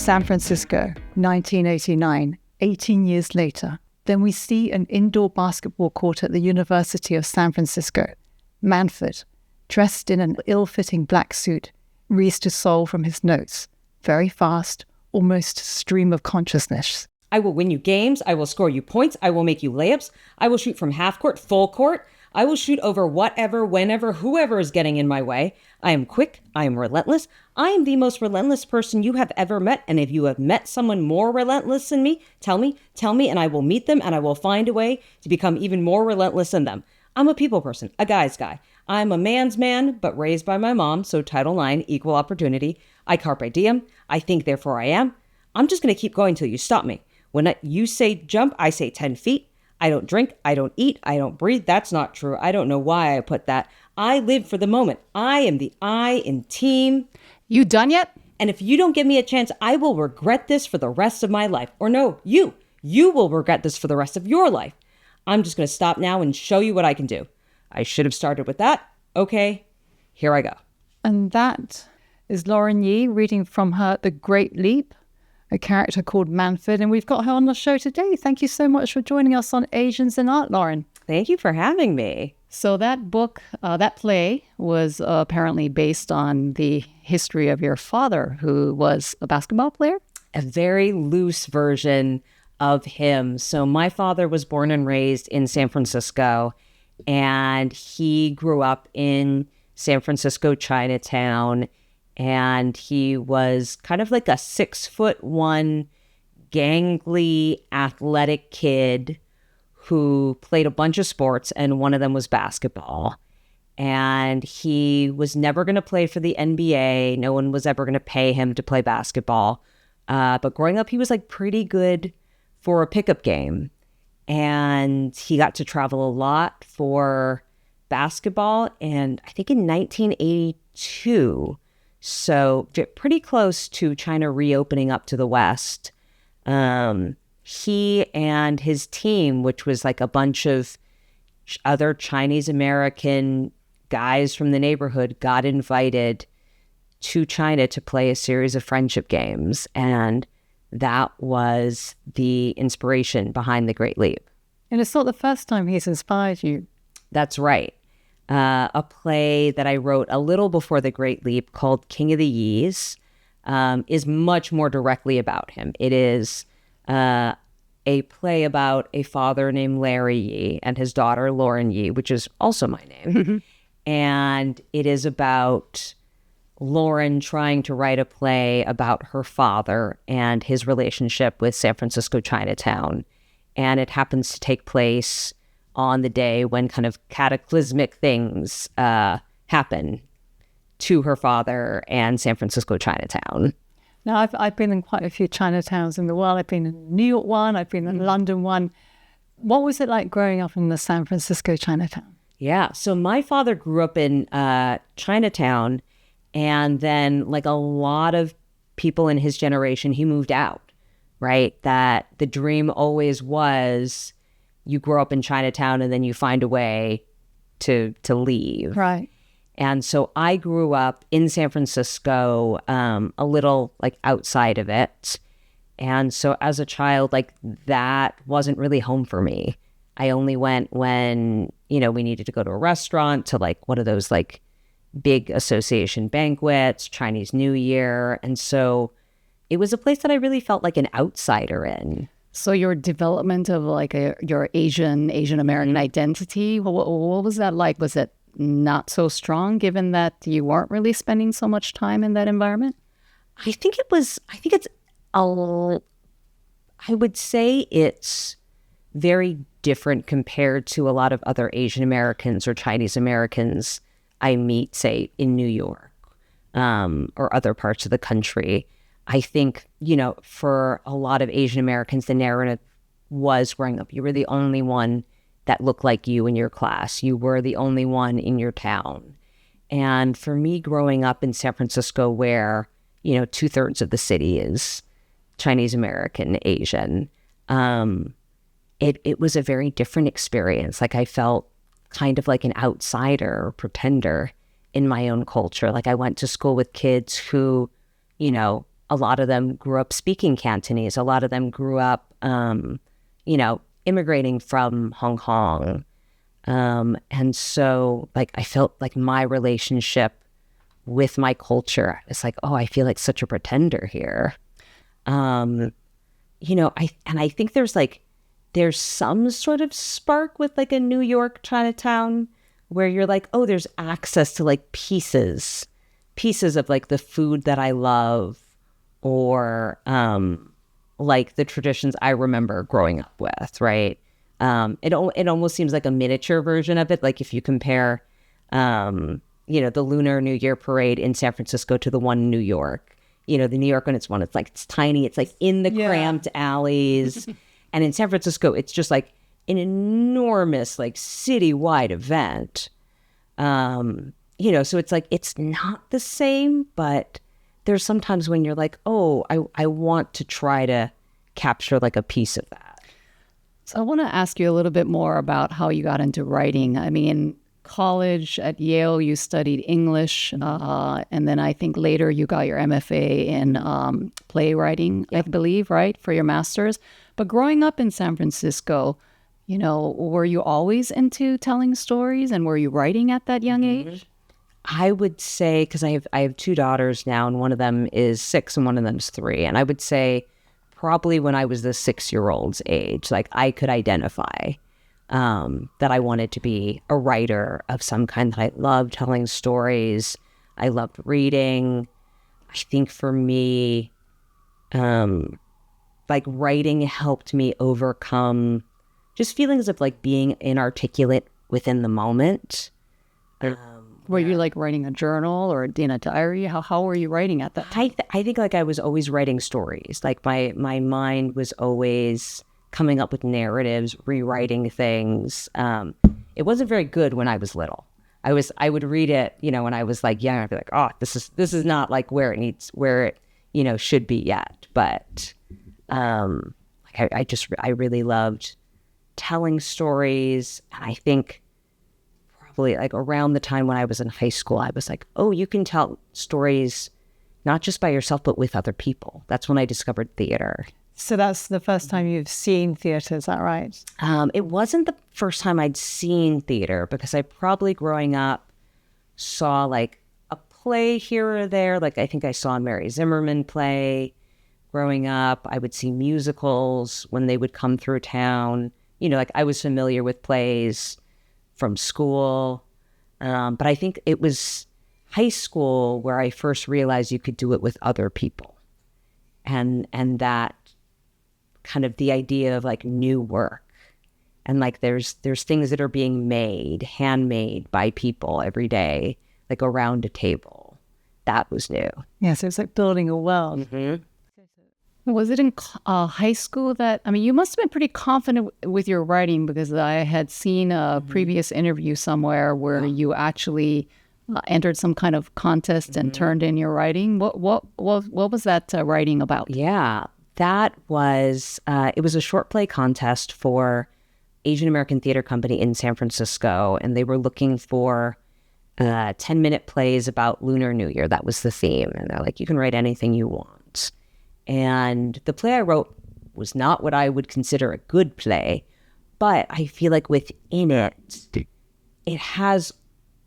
San Francisco, 1989, 18 years later. Then we see an indoor basketball court at the University of San Francisco. Manford, dressed in an ill-fitting black suit, reads to Sol from his notes. Very fast, almost stream of consciousness. I will win you games. I will score you points. I will make you layups. I will shoot from half court, full court. I will shoot over whatever, whenever, whoever is getting in my way. I am quick. I am relentless. I am the most relentless person you have ever met. And if you have met someone more relentless than me, tell me, and I will meet them and I will find a way to become even more relentless than them. I'm a people person, a guy's guy. I'm a man's man, but raised by my mom, so Title IX, equal opportunity. I carpe diem. I think, therefore I am. I'm just going to keep going till you stop me. When you say jump, I say 10 feet. I don't drink, I don't eat, I don't breathe. That's not true. I don't know why I put that. I live for the moment. I am the I in team. You done yet? And if you don't give me a chance, I will regret this for the rest of my life. Or no, you will regret this for the rest of your life. I'm just going to stop now and show you what I can do. I should have started with that. Okay, here I go. And that is Lauren Yee reading from her The Great Leap, a character called Manford, and we've got her on the show today. Thank you so much for joining us on Asians in Art, Lauren. Thank you for having me. So that book, that play was apparently based on the history of your father, who was a basketball player? A very loose version of him. So my father was born and raised in San Francisco, and he grew up in San Francisco, Chinatown. And he was kind of like a 6'1", gangly, athletic kid who played a bunch of sports, and one of them was basketball. And he was never going to play for the NBA. No one was ever going to pay him to play basketball. But growing up, he was like pretty good for a pickup game. And he got to travel a lot for basketball. And I think in 1982... so pretty close to China reopening up to the West, he and his team, which was like a bunch of other Chinese-American guys from the neighborhood, got invited to China to play a series of friendship games. And that was the inspiration behind The Great Leap. And it's not the first time he's inspired you. That's right. A play that I wrote a little before The Great Leap called King of the Yees is much more directly about him. It is a play about a father named Larry Yee and his daughter Lauren Yee, which is also my name. And it is about Lauren trying to write a play about her father and his relationship with San Francisco Chinatown. And it happens to take place on the day when kind of cataclysmic things happen to her father and San Francisco Chinatown. Now, I've been in quite a few Chinatowns in the world. I've been in New York one, I've been in London one. What was it like growing up in the San Francisco Chinatown? Yeah, so my father grew up in Chinatown, and then like a lot of people in his generation, he moved out, right? That the dream always was you grow up in Chinatown and then you find a way to leave. Right. And so I grew up in San Francisco, a little like outside of it. And so as a child, like that wasn't really home for me. I only went when, we needed to go to a restaurant, to like one of those like big association banquets, Chinese New Year. And so it was a place that I really felt like an outsider in. So your development of like your Asian American identity, what was that like? Was it not so strong given that you weren't really spending so much time in that environment? I would say it's very different compared to a lot of other Asian Americans or Chinese Americans I meet, say, in New York or other parts of the country. I think, for a lot of Asian Americans, the narrative was growing up, you were the only one that looked like you in your class. You were the only one in your town. And for me, growing up in San Francisco, where, 2/3 of the city is Chinese American, Asian, it was a very different experience. Like I felt kind of like an outsider or pretender in my own culture. Like I went to school with kids who, a lot of them grew up speaking Cantonese. A lot of them grew up, immigrating from Hong Kong. And so like, I felt like my relationship with my culture, it's like, oh, I feel like such a pretender here. I think there's some sort of spark with like a New York Chinatown where you're like, oh, there's access to like pieces of like the food that I love, or like the traditions I remember growing up with, right? It almost seems like a miniature version of it. Like if you compare, the Lunar New Year parade in San Francisco to the one in New York, the New York one, it's tiny. It's like in the cramped alleys. And in San Francisco, it's just like an enormous, like citywide event. So it's like, it's not the same, but there's sometimes when you're like, oh, I want to try to capture like a piece of that. So I want to ask you a little bit more about how you got into writing. I mean, college at Yale, you studied English, and then I think later you got your MFA in playwriting, I believe, right, for your master's. But growing up in San Francisco, were you always into telling stories, and were you writing at that young age? I would say, because I have two daughters now, and one of them is 6 and one of them is 3. And I would say probably when I was the 6-year-old's age, like I could identify that I wanted to be a writer of some kind, that I loved telling stories. I loved reading. I think for me, like writing helped me overcome just feelings of like being inarticulate within the moment. Were you like writing a journal or in a diary? How were you writing at that time? I think like I was always writing stories. Like my mind was always coming up with narratives, rewriting things. It wasn't very good when I was little. I would read it, when I was like young. I'd be like, oh, this is not like where it should be yet. But I really loved telling stories. And I think probably like around the time when I was in high school, I was like, oh, you can tell stories not just by yourself, but with other people. That's when I discovered theater. So that's the first time you've seen theater, is that right? It wasn't the first time I'd seen theater, because I probably growing up saw like a play here or there. Like I think I saw a Mary Zimmerman play growing up. I would see musicals when they would come through town. Like I was familiar with plays from school. But I think it was high school where I first realized you could do it with other people. And that kind of the idea of like new work, and like there's things that are being made, handmade by people every day, like around a table. That was new. Yeah, so it's like building a world. Mm-hmm. Was it in high school you must have been pretty confident with your writing, because I had seen a previous interview somewhere where you actually entered some kind of contest and turned in your writing. What was that writing about? Yeah, that was, it was a short play contest for Asian American Theater Company in San Francisco, and they were looking for 10-minute plays about Lunar New Year. That was the theme. And they're like, you can write anything you want. And the play I wrote was not what I would consider a good play, but I feel like within it has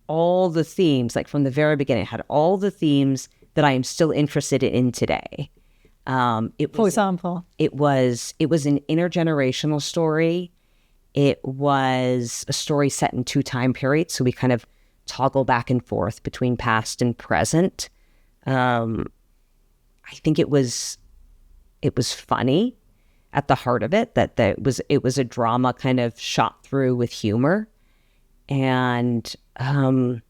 all the themes, like from the very beginning, it had all the themes that I am still interested in today. For example? It was an intergenerational story. It was a story set in 2 time periods, so we kind of toggle back and forth between past and present. I think it was funny at the heart of it, that it was a drama kind of shot through with humor. And when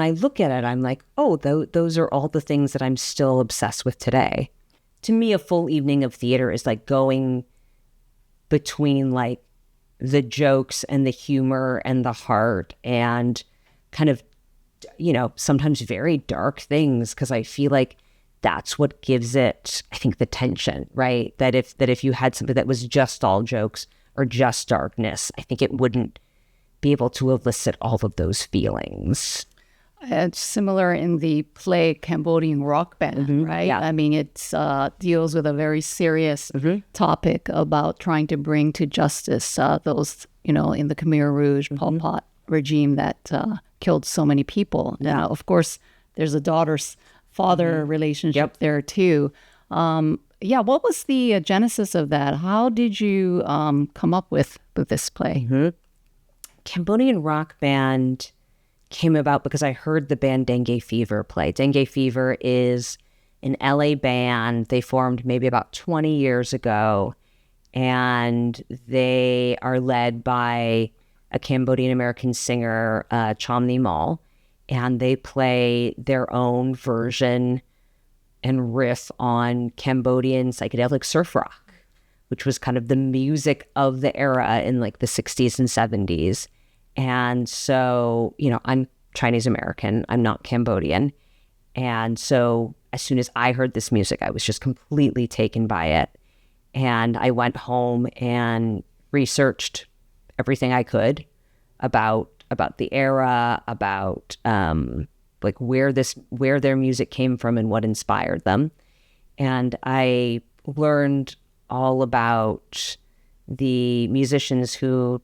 I look at it, I'm like, oh, those are all the things that I'm still obsessed with today. To me, a full evening of theater is like going between like the jokes and the humor and the heart and kind of, sometimes very dark things, because I feel like that's what gives it, I think, the tension, right? That if you had something that was just all jokes or just darkness, I think it wouldn't be able to elicit all of those feelings. It's similar in the play Cambodian Rock Band, right? Yeah. I mean, it deals with a very serious topic about trying to bring to justice those, in the Khmer Rouge, Pol Pot regime that killed so many people. Now, of course, there's a daughter-father relationship there too. What was the genesis of that? How did you come up with this play? Cambodian Rock Band came about because I heard the band Dengue Fever play. Dengue Fever is an LA band. They formed maybe about 20 years ago, and they are led by a Cambodian American singer, Chom Mal, and they play their own version and riff on Cambodian psychedelic surf rock, which was kind of the music of the era in like the 60s and 70s. And so, I'm Chinese American, I'm not Cambodian. And so as soon as I heard this music, I was just completely taken by it. And I went home and researched everything I could about the era, about where their music came from and what inspired them. And I learned all about the musicians who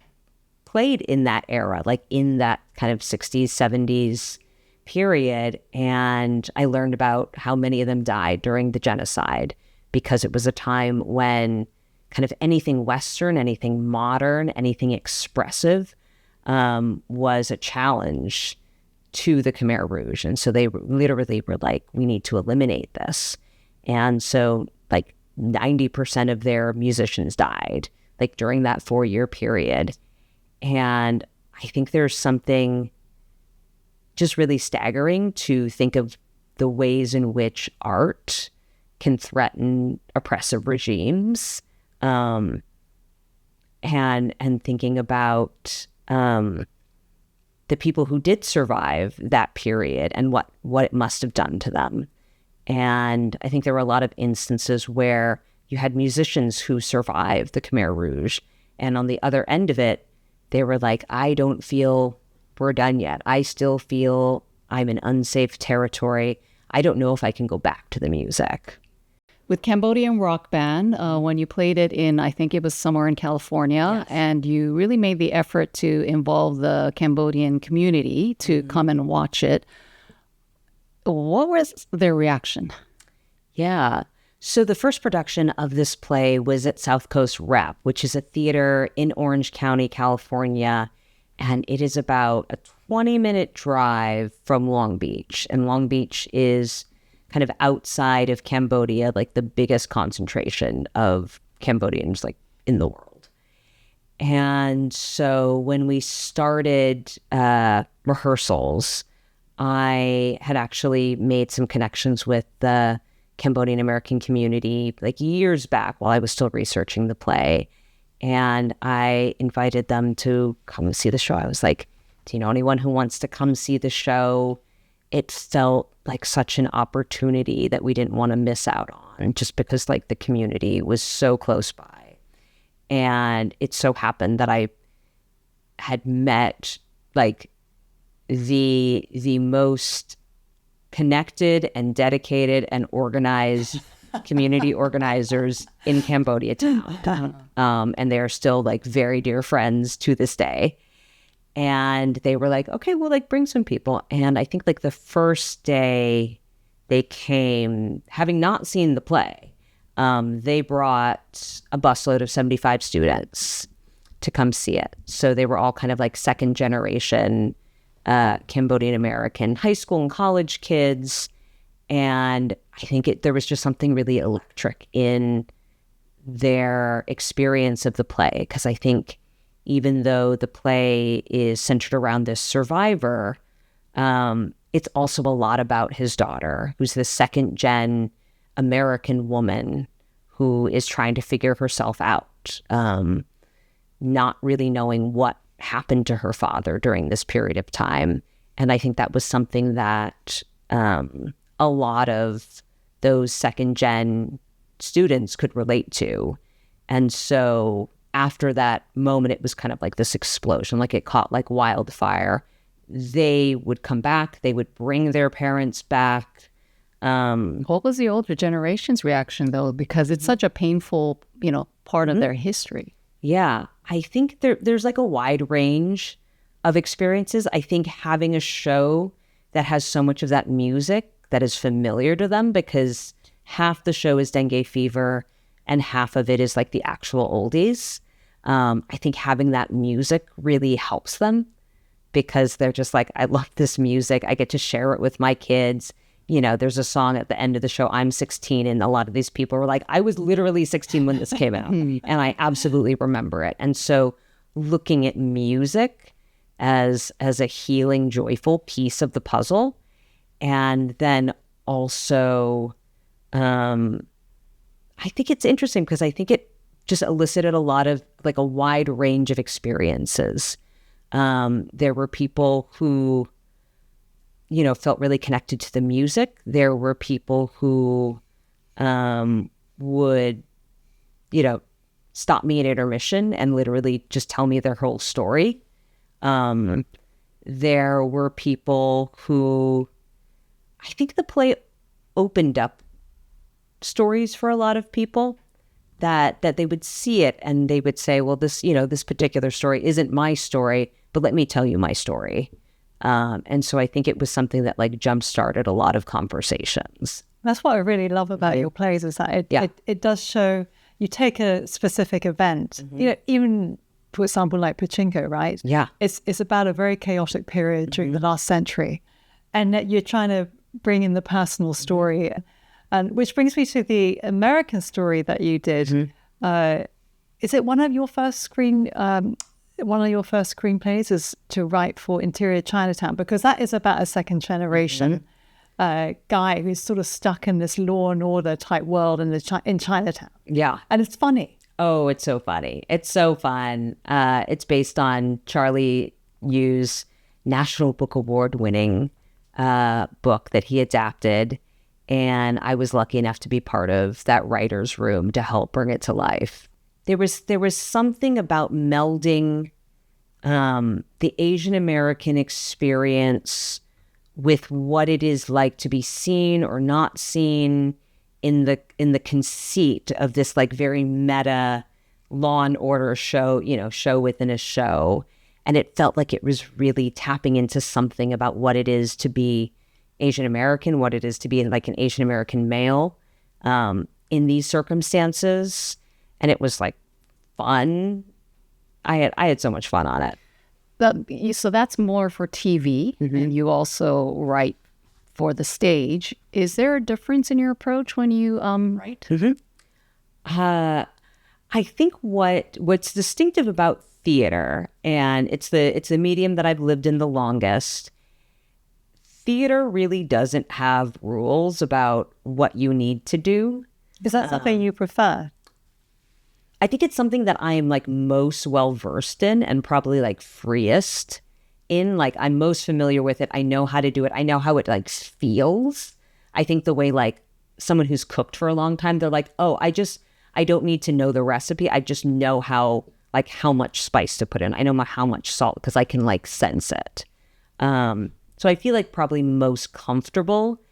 played in that era, like in that kind of 60s, 70s period. And I learned about how many of them died during the genocide, because it was a time when kind of anything Western, anything modern, anything expressive was a challenge to the Khmer Rouge. And so they literally were like, we need to eliminate this. And so like 90% of their musicians died like during that 4-year period. And I think there's something just really staggering to think of the ways in which art can threaten oppressive regimes, and thinking about the people who did survive that period and what it must have done to them. And I think there were a lot of instances where you had musicians who survived the Khmer Rouge, and on the other end of it, they were like, I don't feel we're done yet. I still feel I'm in unsafe territory. I don't know if I can go back to the music. With Cambodian Rock Band, when you played it in, I think it was somewhere in California, and you really made the effort to involve the Cambodian community to come and watch it. What was their reaction? Yeah. So the first production of this play was at South Coast Rep, which is a theater in Orange County, California. And it is about a 20-minute drive from Long Beach. And Long Beach is kind of outside of Cambodia, like the biggest concentration of Cambodians like in the world. And so when we started rehearsals, I had actually made some connections with the Cambodian American community like years back while I was still researching the play. And I invited them to come see the show. I was like, do you know anyone who wants to come see the show? It felt like such an opportunity that we didn't want to miss out on, just because like the community was so close by. And it so happened that I had met like the most connected and dedicated and organized community organizers in Cambodia town. And they're still like very dear friends to this day. And they were like, okay, well, like bring some people. And I think like the first day they came, having not seen the play, they brought a busload of 75 students to come see it. So they were all kind of like second generation Cambodian American high school and college kids. And I think there was just something really electric in their experience of the play, because I think even though the play is centered around this survivor, it's also a lot about his daughter, who's the second-gen American woman who is trying to figure herself out, not really knowing what happened to her father during this period of time. And I think that was something that a lot of those second-gen students could relate to. And so after that moment, it was kind of like this explosion, like it caught like wildfire. they would come back. They would bring their parents back. What was the older generation's reaction, though? Because it's such a painful, part of their history. Yeah, I think there's like a wide range of experiences. I think having a show that has so much of that music that is familiar to them, because half the show is dengue fever and half of it is like the actual oldies. I think having that music really helps them, because they're just like, I love this music. I get to share it with my kids. There's a song at the end of the show, I'm 16. And a lot of these people were like, I was literally 16 when this came out. And I absolutely remember it. And so looking at music as a healing, joyful piece of the puzzle. And then also, I think it's interesting because I think it just elicited a lot of like a wide range of experiences. There were people who, felt really connected to the music. There were people who would, stop me at intermission and literally just tell me their whole story. There were people who, I think the play opened up stories for a lot of people that they would see it and they would say, well, this particular story isn't my story, but let me tell you my story. And so I think it was something that like jump-started a lot of conversations. That's what I really love about your plays, is that it does show, you take a specific event, even, for example, like Pachinko, right? Yeah. It's about a very chaotic period during the last century. And that you're trying to bring in the personal story. And which brings me to the American story that you did. Is it one of your first screenplays is to write for Interior Chinatown? Because that is about a second generation guy who's sort of stuck in this law and order type world in Chinatown. Yeah. And it's funny. Oh, it's so funny. It's so fun. It's based on Charlie Yu's National Book Award winning book that he adapted. And I was lucky enough to be part of that writer's room to help bring it to life. There was something about melding the Asian American experience with what it is like to be seen or not seen in the conceit of this like very meta Law and Order show, show within a show. And it felt like it was really tapping into something about what it is to be Asian American, what it is to be like an Asian American male in these circumstances. And it was like fun. I had so much fun on it. So that's more for TV, and you also write for the stage. Is there a difference in your approach when you write? I think what's distinctive about theater, and it's the medium that I've lived in the longest. Theater really doesn't have rules about what you need to do. Is that something you prefer? I think it's something that I am like most well-versed in and probably like freest in. Like I'm most familiar with it. I know how to do it. I know how it like feels. I think the way like someone who's cooked for a long time, they're like, oh, I don't need to know the recipe. I just know how much spice to put in. I know how much salt because I can like sense it. So I feel like probably most comfortable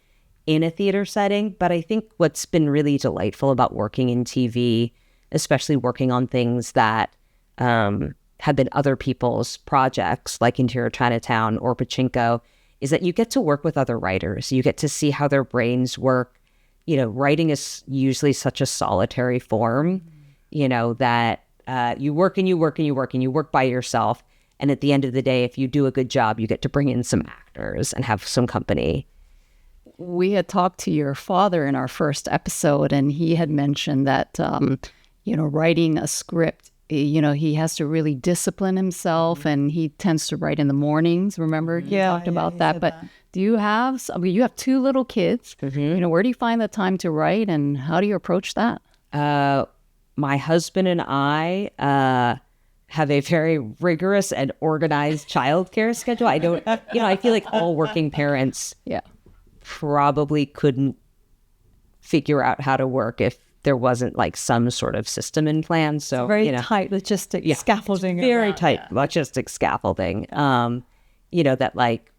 in a theater setting. But I think what's been really delightful about working in TV, especially working on things that have been other people's projects like Interior Chinatown or Pachinko, is that you get to work with other writers. You get to see how their brains work. Writing is usually such a solitary form, that you work and you work and you work and you work by yourself. And at the end of the day, if you do a good job, you get to bring in some actors and have some company. We had talked to your father in our first episode, and he had mentioned that, writing a script, he has to really discipline himself, and he tends to write in the mornings. Remember, you talked about that. But do you have, you have two little kids. Where do you find the time to write, and how do you approach that? My husband and I have a very rigorous and organized childcare schedule. I don't, I feel like all working parents probably couldn't figure out how to work if there wasn't like some sort of system in plan. So very tight logistic scaffolding. Very tight logistic scaffolding. that like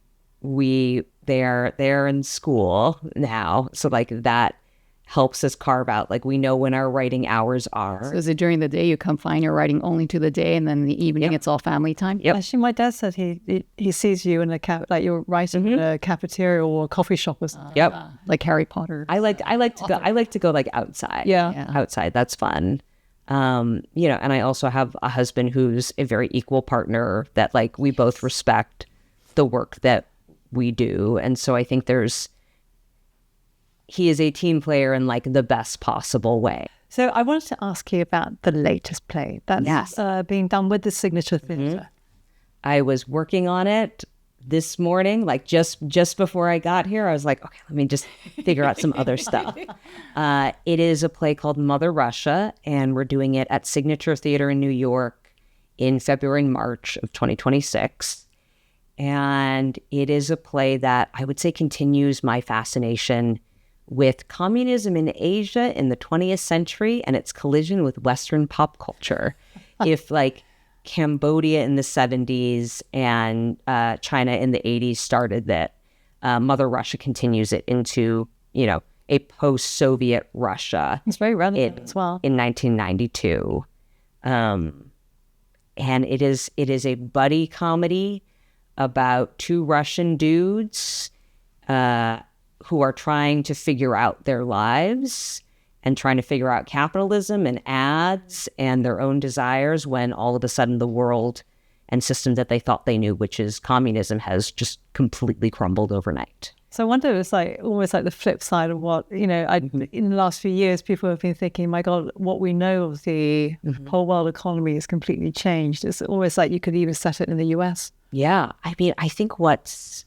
they're in school now. So like that helps us carve out, like we know when our writing hours are. So is it during the day you confine your writing only to the day, and then in the evening it's all family time? Yep. Actually, my dad said he sees you in like you're writing in a cafeteria or a coffee shop or something. Yep. Like Harry Potter. I like to go like outside. Yeah. Outside. That's fun. And I also have a husband who's a very equal partner that like we both respect the work that we do. And so I think he is a team player in like the best possible way. So I wanted to ask you about the latest play that's being done with the Signature Theatre. I was working on it this morning, like just before I got here. I was like, okay, let me just figure out some other stuff. It is a play called Mother Russia, and we're doing it at Signature Theatre in New York in February and March of 2026. And it is a play that I would say continues my fascination with communism in Asia in the 20th century and its collision with Western pop culture. If like Cambodia in the 70s and China in the 80s started that, Mother Russia continues it into, a post-Soviet Russia. It's very relevant as well. In 1992. And it is a buddy comedy about two Russian dudes who are trying to figure out their lives and trying to figure out capitalism and ads and their own desires when all of a sudden the world and system that they thought they knew, which is communism, has just completely crumbled overnight. So I wonder, it's like almost like the flip side of what, in the last few years, people have been thinking, my God, what we know of the whole world economy has completely changed. It's almost like you could even set it in the US. Yeah. I mean, I think what's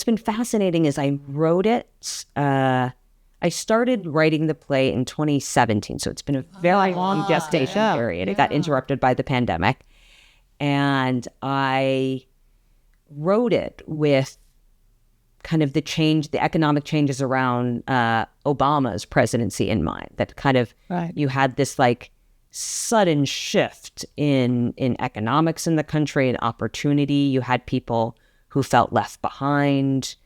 been fascinating is I wrote it, I started writing the play in 2017, so it's been a very long gestation period. It got interrupted by the pandemic. And I wrote it with kind of the economic changes around Obama's presidency in mind, that kind of you had this like sudden shift in economics in the country and opportunity. You had people who felt left behind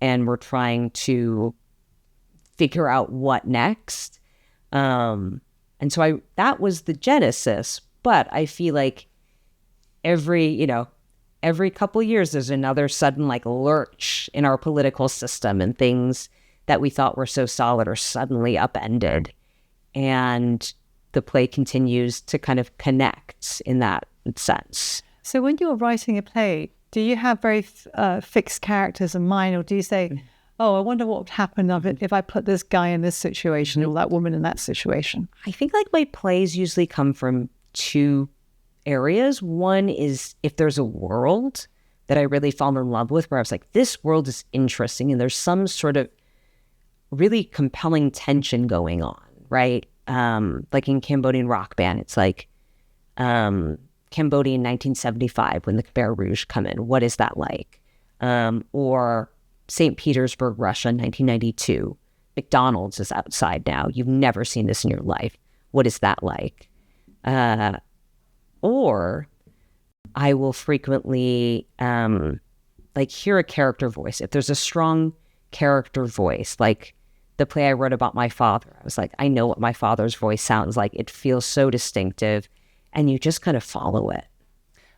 and were trying to figure out what next. And so that was the genesis, but I feel like every couple of years, there's another sudden like lurch in our political system, and things that we thought were so solid are suddenly upended. And the play continues to kind of connect in that sense. So when you're writing a play, do you have very fixed characters in mind, or do you say, oh, I wonder what would happen if I put this guy in this situation or that woman in that situation? I think like my plays usually come from two areas. One is if there's a world that I really fall in love with, where I was like, this world is interesting and there's some sort of really compelling tension going on, right? Like in Cambodian rock band, it's like Cambodia in 1975 when the Khmer Rouge come in. What is that like? Or St. Petersburg, Russia, 1992. McDonald's is outside now. You've never seen this in your life. What is that like? Or I will frequently like hear a character voice. If there's a strong character voice, like the play I wrote about my father, I was like, I know what my father's voice sounds like. It feels so distinctive, and you just kind of follow it.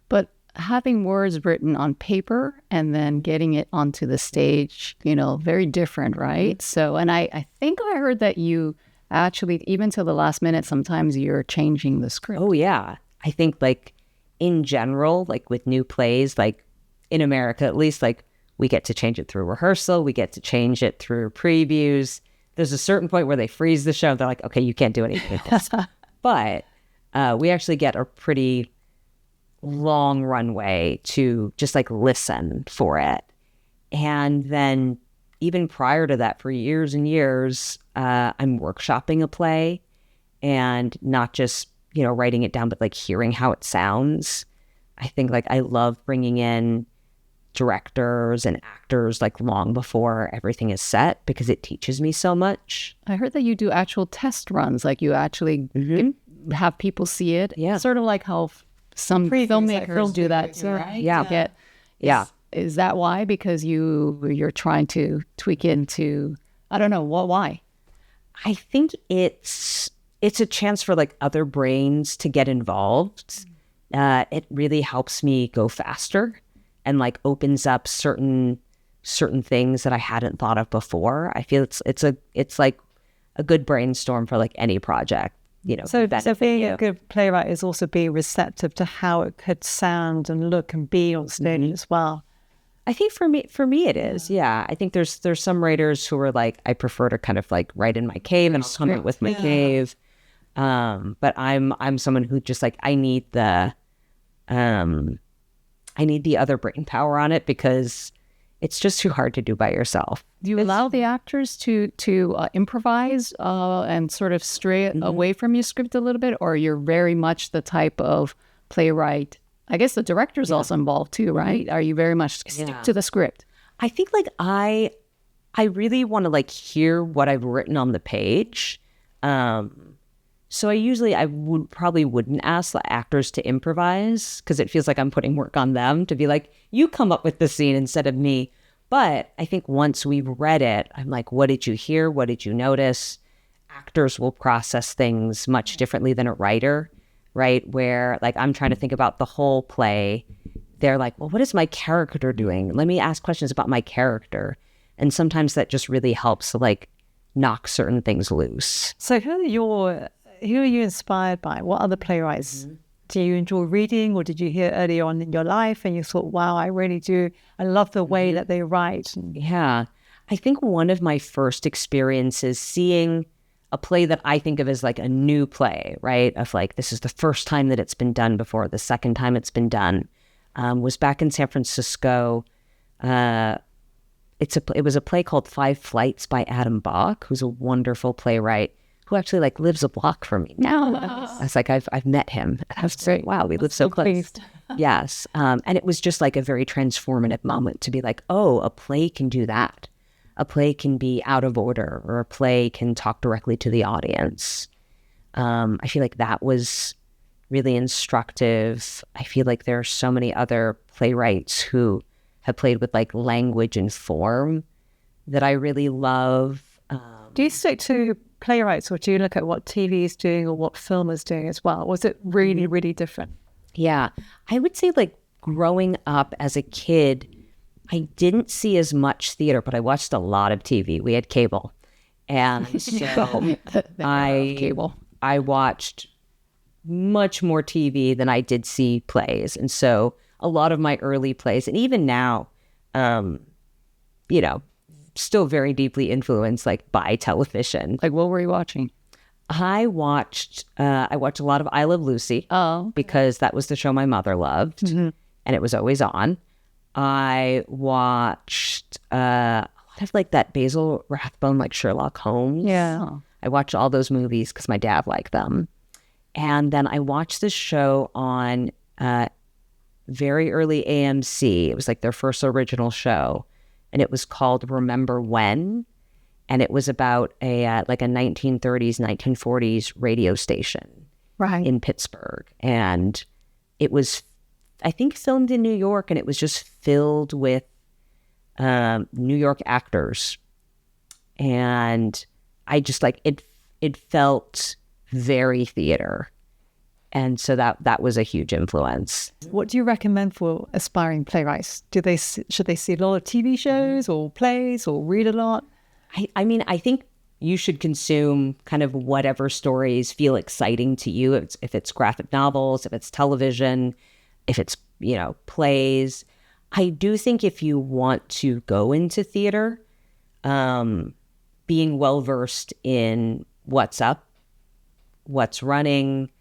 But having words written on paper and then getting it onto the stage, very different, right? So, and I think I heard that you actually, even to the last minute, sometimes you're changing the script. Oh, yeah. I think like in general, like with new plays, like in America, at least, like we get to change it through rehearsal. We get to change it through previews. There's a certain point where they freeze the show. They're like, okay, you can't do anything with this. But we actually get a pretty long runway to just like listen for it. And then even prior to that, for years and years, I'm workshopping a play, and not just, writing it down, but like hearing how it sounds. I think like I love bringing in directors and actors like long before everything is set, because it teaches me so much. I heard that you do actual test runs, like you actually have people see it. Yeah. Sort of like how some filmmakers do that too, right? Yeah. Is that why? Because you're trying to tweak into, I don't know, why? I think it's a chance for like other brains to get involved. It really helps me go faster and like opens up certain things that I hadn't thought of before. I feel it's like a good brainstorm for like any project. So being a good playwright is also being receptive to how it could sound and look and be on stage as well. I think for me it is. Yeah. I think there's some writers who are like, I prefer to kind of like write in my cave and I'll come up with my cave. But I'm someone who just like, I need the other brain power on it because it's just too hard to do by yourself. Do you allow the actors to improvise and sort of stray away from your script a little bit, or you're very much the type of playwright? I guess the director's also involved too, right? Are you very much stick to the script? I think like I really want to like hear what I've written on the page. So I probably wouldn't ask the actors to improvise because it feels like I'm putting work on them to be like, you come up with the scene instead of me. But I think once we've read it, I'm like, what did you hear? What did you notice? Actors will process things much differently than a writer, right? Where like I'm trying to think about the whole play. They're like, well, what is my character doing? Let me ask questions about my character. And sometimes that just really helps to like knock certain things loose. So who are you inspired by? What other playwrights do you enjoy reading, or did you hear early on in your life and you thought, wow, I really do. I love the way that they write. Yeah. I think one of my first experiences seeing a play that I think of as like a new play, right? Of like, this is the first time that it's been done before, the second time it's been done, was back in San Francisco. It was a play called Five Flights by Adam Bach, who's a wonderful playwright who actually like lives a block from me now. I was like, I've met him. I was like, wow, we live so close. Yes. And it was just like a very transformative moment to be like, oh, a play can do that. A play can be out of order, or a play can talk directly to the audience. I feel like that was really instructive. I feel like there are so many other playwrights who have played with like language and form that I really love. Do you stick to playwrights, or do you look at what TV is doing or what film is doing as well? Was it really, really different? Yeah. I would say like growing up as a kid, I didn't see as much theater, but I watched a lot of TV. We had cable. And so I watched much more TV than I did see plays. And so a lot of my early plays, and even now, still very deeply influenced like by television. Like, what were you watching? I watched a lot of I Love Lucy. Because that was the show my mother loved, and it was always on. I watched a lot of like that Basil Rathbone, like Sherlock Holmes. Yeah. I watched all those movies because my dad liked them. And then I watched this show on very early AMC. It was like their first original show. And it was called Remember When. And it was about a 1930s, 1940s radio station in Pittsburgh. And it was, I think, filmed in New York, and it was just filled with New York actors. And I just like, it felt very theater. And so that was a huge influence. What do you recommend for aspiring playwrights? Should they see a lot of TV shows or plays or read a lot? I mean, I think you should consume kind of whatever stories feel exciting to you. If it's graphic novels, if it's television, if it's, plays. I do think if you want to go into theater, being well-versed in what's up, what's running,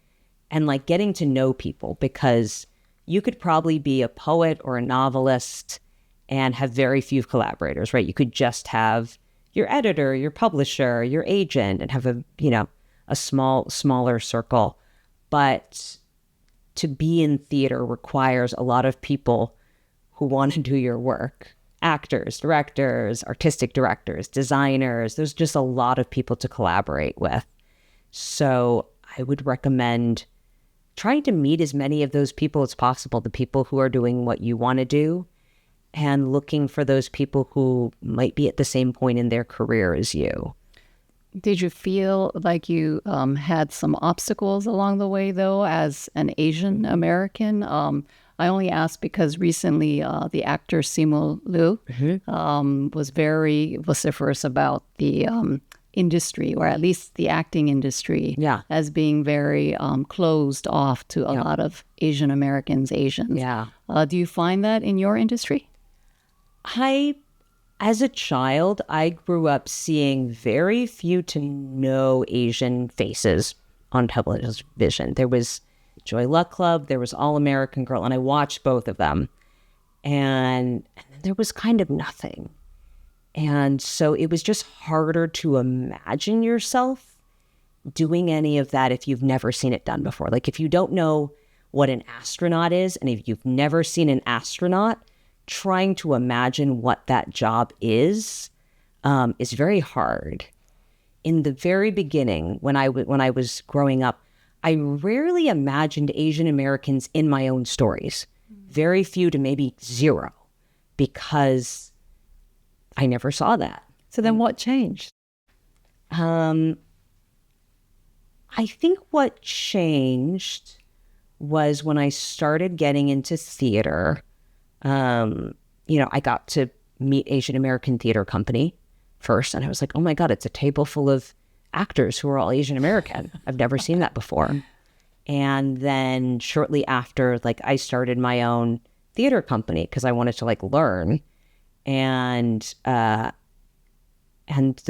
and like getting to know people, because you could probably be a poet or a novelist and have very few collaborators, right? You could just have your editor, your publisher, your agent, and have a smaller circle. But to be in theater requires a lot of people who want to do your work. Actors, directors, artistic directors, designers. There's just a lot of people to collaborate with. So I would recommend trying to meet as many of those people as possible, the people who are doing what you want to do, and looking for those people who might be at the same point in their career as you. Did you feel like you had some obstacles along the way, though, as an Asian American? I only asked because recently the actor Simu Liu was very vociferous about the industry, or at least the acting industry, as being very closed off to a lot of Asian Americans, Asians. Yeah. Do you find that in your industry? As a child, I grew up seeing very few to no Asian faces on television. There was Joy Luck Club, there was All American Girl, and I watched both of them. And there was kind of nothing. And so it was just harder to imagine yourself doing any of that if you've never seen it done before. Like if you don't know what an astronaut is, and if you've never seen an astronaut, trying to imagine what that job is very hard. In the very beginning, when I was growing up, I rarely imagined Asian Americans in my own stories. Very few to maybe zero, because I never saw that. So then what changed? I think what changed was when I started getting into theater. I got to meet Asian American Theater Company first, and I was like, oh my God, it's a table full of actors who are all Asian American. I've never seen that before. And then shortly after, I started my own theater company because I wanted to learn. And the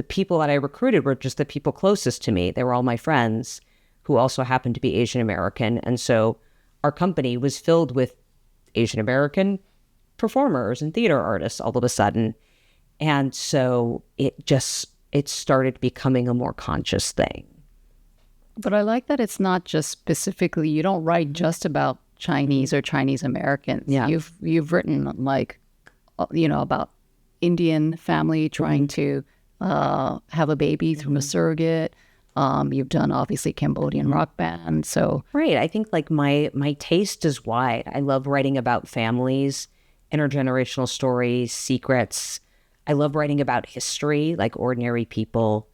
people that I recruited were just the people closest to me. They were all my friends who also happened to be Asian American. And so our company was filled with Asian American performers and theater artists all of a sudden. And so it started becoming a more conscious thing. But I like that it's not just specifically, you don't write just about Chinese or Chinese Americans. Yeah. You've written about Indian family trying to have a baby through a surrogate. You've done obviously Cambodian rock band. So right. I think my taste is wide. I love writing about families, intergenerational stories, secrets. I love writing about history, ordinary people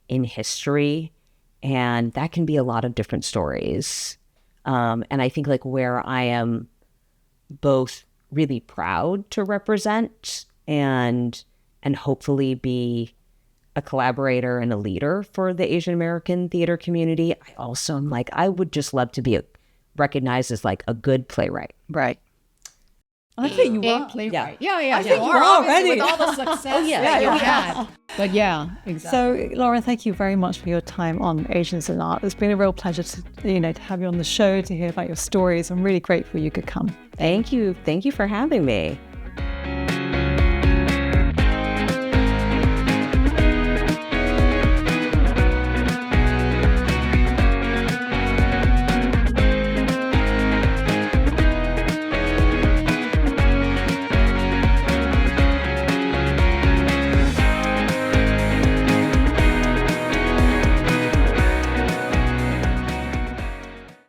in history. And that can be a lot of different stories. And I think where I am both really proud to represent and hopefully be a collaborator and a leader for the Asian American theater community, I also am I would just love to be recognized as a good playwright. Right. I think you are. Playwright. Yeah. I think you are already. With all the success that you had. But yeah, exactly. So, Lauren, thank you very much for your time on Asians in Art. It's been a real pleasure to have you on the show, to hear about your stories. I'm really grateful you could come. Thank you. Thank you for having me.